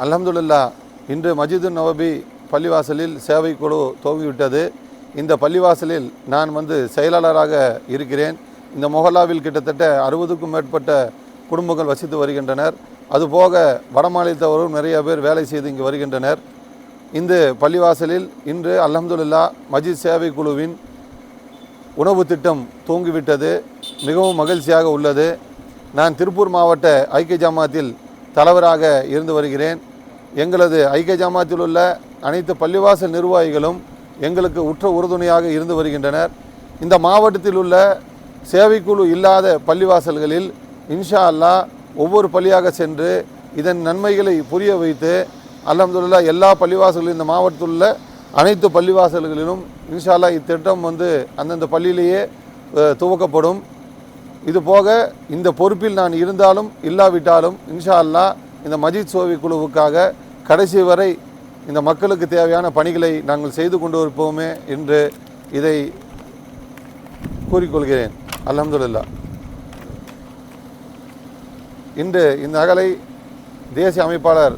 அல்ஹம்துலில்லாஹ், இன்று மஸ்ஜிதுன் நபவி பள்ளிவாசலில் சேவை குழு துவங்கிவிட்டது. இந்த பள்ளிவாசலில் நான் செயலாளராக இருக்கிறேன். இந்த மொஹல்லாவில் கிட்டத்தட்ட 60க்கும் மேற்பட்ட குடும்பங்கள் வசித்து வருகின்றனர். அதுபோக வடமாநிலத்தவரும் நிறைய பேர் வேலை செய்து இங்கு வருகின்றனர். இந்த பள்ளிவாசலில் இன்று அல்ஹம்துலில்லாஹ் மஸ்ஜித் சேவை குழுவின் உணவு திட்டம் துவங்கிவிட்டது. மிகவும் மகிழ்ச்சியாக உள்ளது. நான் திருப்பூர் மாவட்ட ஐக்கிய ஜமாத்தில் தலைவராக இருந்து வருகிறேன். எங்களது ஐக்கிய ஜமாத்தில் உள்ள அனைத்து பள்ளிவாசல் நிர்வாகிகளும் எங்களுக்கு உற்ற உறுதுணையாக இருந்து வருகின்றனர். இந்த மாவட்டத்தில் உள்ள சேவைக்குழு இல்லாத பள்ளிவாசல்களில் இன்ஷா அல்லாஹ் ஒவ்வொரு பள்ளியாக சென்று இதன் நன்மைகளை புரிய வைத்து அல்ஹம்துலில்லாஹ் எல்லா பள்ளிவாசல்களும் இந்த மாவட்டத்தில் உள்ள அனைத்து பள்ளிவாசல்களிலும் இன்ஷா அல்லாஹ் இத்திட்டம் அந்தந்த பள்ளியிலேயே துவக்கப்படும். இதுபோக இந்த பொறுப்பில் நான் இருந்தாலும் இல்லாவிட்டாலும் இன்ஷா அல்லாஹ் இந்த மஸ்ஜித் சேவை குழுவுக்காக கடைசி வரை இந்த மக்களுக்கு தேவையான பணிகளை நாங்கள் செய்து கொண்டு இருப்போமே என்று இதை கூறிக்கொள்கிறேன். அல்ஹம்துலில்லாஹ். இன்று இந்த நகலை தேசிய அமைப்பாளர்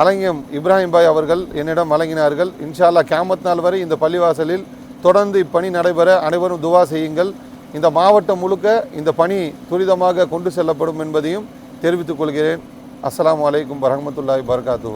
அலங்கியம் இப்ராஹிம் பாய் அவர்கள் என்னிடம் வழங்கினார்கள். இன்ஷா அல்லாஹ் கியாமத் நாள் வரை இந்த பள்ளிவாசலில் தொடர்ந்து இப்பணி நடைபெற அனைவரும் துவா செய்யுங்கள். இந்த மாவட்டம் முழுக்க இந்த பணி துரிதமாக கொண்டு செல்லப்படும் என்பதையும் தெரிவித்துக் கொள்கிறேன். அஸ்ஸலாமு அலைக்கும் வரஹ்மத்துல்லாஹி வபரகாத்துஹு.